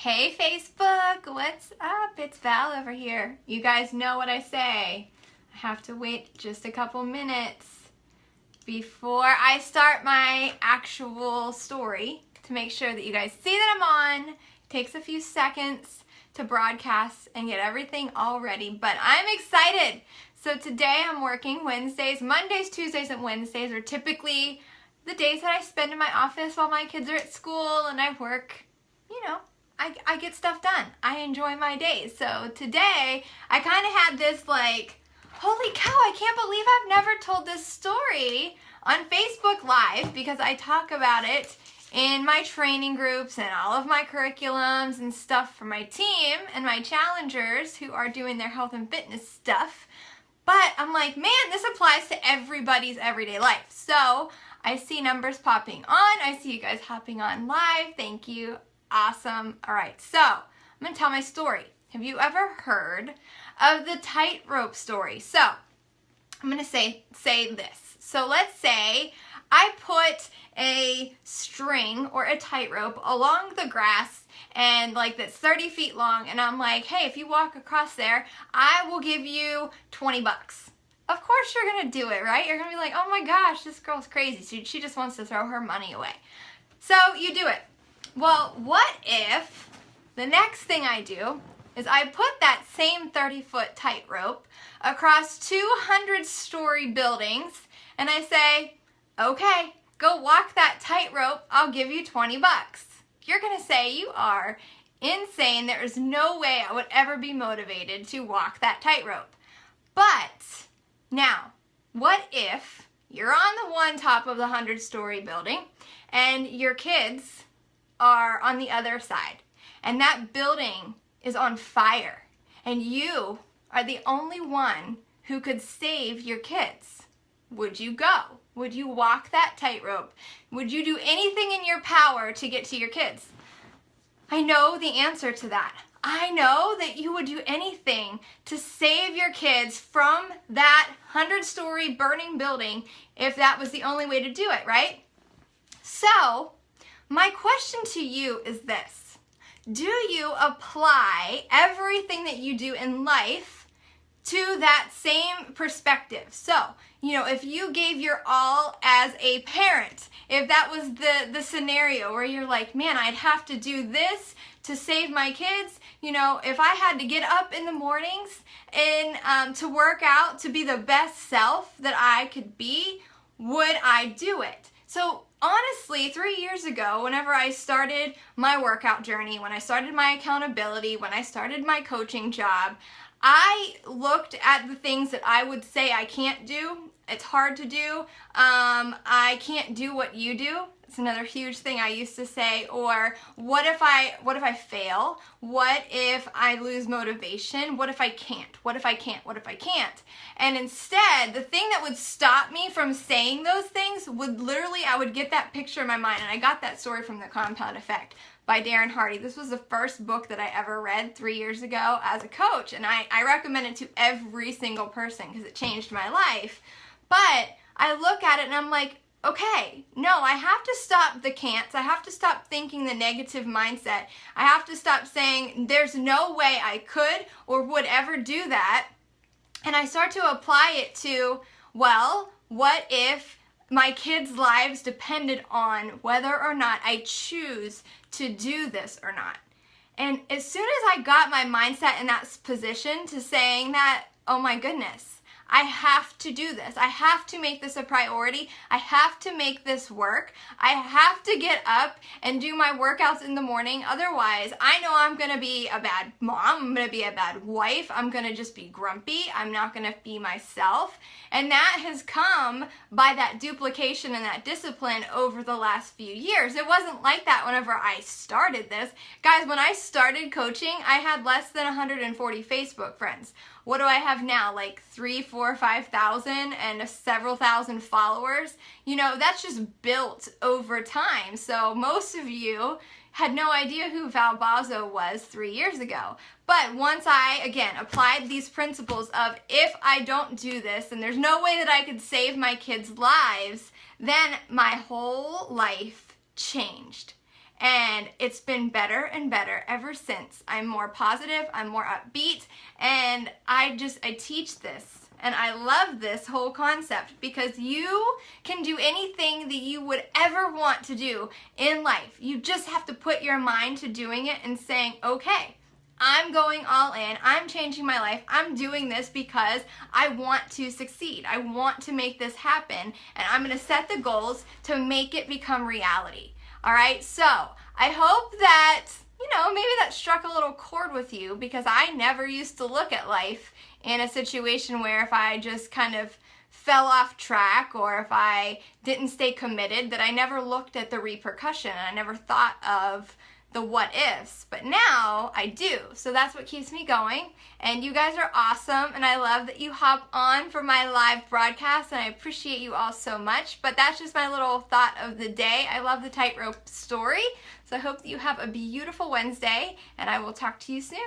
Hey Facebook, what's up? It's Val over here. You guys know what I say. I have to wait just a couple minutes before I start my actual story to make sure that you guys see that I'm on. It takes a few seconds to broadcast and get everything all ready, but I'm excited. So today I'm working Wednesdays. Mondays, Tuesdays, and Wednesdays are typically the days that I spend in my office while my kids are at school and I work, I get stuff done. I enjoy my days. So today, I kind of had this like, holy cow, I can't believe I've never told this story on Facebook Live, because I talk about it in my training groups and all of my curriculums and stuff for my team and my challengers who are doing their health and fitness stuff. But I'm like, man, this applies to everybody's everyday life. So I see numbers popping on. I see you guys hopping on live. Thank you. Awesome. All right, so I'm going to tell my story. Have you ever heard of the tightrope story? So I'm going to say this. So let's say I put a string or a tightrope along the grass and like that's 30 feet long, and I'm like, hey, if you walk across there, I will give you 20 bucks. Of course you're going to do it, right? You're going to be like, oh my gosh, this girl's crazy. She just wants to throw her money away. So you do it. Well, what if the next thing I do is I put that same 30-foot tightrope across 200-story buildings and I say, okay, go walk that tightrope, I'll give you 20 bucks. You're going to say you are insane. There is no way I would ever be motivated to walk that tightrope. But now, what if you're on the one top of the 100-story building and your kids are on the other side, and that building is on fire, and you are the only one who could save your kids? Would you go? Would you walk that tightrope? Would you do anything in your power to get to your kids? I know the answer to that. I know that you would do anything to save your kids from that 100-story burning building if that was the only way to do it, right? So my question to you is this: do you apply everything that you do in life to that same perspective? So, if you gave your all as a parent, if that was the scenario where you're like, man, I'd have to do this to save my kids, if I had to get up in the mornings and to work out to be the best self that I could be, would I do it? So honestly, 3 years ago, whenever I started my workout journey, when I started my accountability, when I started my coaching job, I looked at the things that I would say I can't do. It's hard to do. I can't do what you do. It's another huge thing I used to say. Or what if I fail? What if I lose motivation? What if I can't? What if I can't? What if I can't? And instead, the thing that would stop me from saying those things would literally, I would get that picture in my mind. And I got that story from The Compound Effect by Darren Hardy. This was the first book that I ever read 3 years ago as a coach. And I recommend it to every single person because it changed my life. But I look at it and I'm like, okay, no, I have to stop the can'ts. I have to stop thinking the negative mindset. I have to stop saying there's no way I could or would ever do that. And I start to apply it to, well, what if my kids' lives depended on whether or not I choose to do this or not? And as soon as I got my mindset in that position to saying that, oh my goodness, I have to do this. I have to make this a priority. I have to make this work. I have to get up and do my workouts in the morning. Otherwise, I know I'm going to be a bad mom. I'm going to be a bad wife. I'm going to just be grumpy. I'm not going to be myself. And that has come by that duplication and that discipline over the last few years. It wasn't like that whenever I started this. Guys, when I started coaching, I had less than 140 Facebook friends. What do I have now? Like 3, 4, 5,000 and several thousand followers. That's just built over time. So most of you had no idea who Val Bozzo was 3 years ago. But once I, again, applied these principles of if I don't do this, and there's no way that I could save my kids' lives, then my whole life changed. And it's been better and better ever since. I'm more positive, I'm more upbeat, and I teach this. And I love this whole concept because you can do anything that you would ever want to do in life. You just have to put your mind to doing it and saying, okay, I'm going all in, I'm changing my life, I'm doing this because I want to succeed. I want to make this happen, and I'm gonna set the goals to make it become reality. All right, so I hope that, maybe that struck a little chord with you, because I never used to look at life in a situation where if I just kind of fell off track or if I didn't stay committed, that I never looked at the repercussion. I never thought of the what ifs, but now I do. So that's what keeps me going. And you guys are awesome, and I love that you hop on for my live broadcast, and I appreciate you all so much. But that's just my little thought of the day. I love the tightrope story. So I hope that you have a beautiful Wednesday, and I will talk to you soon.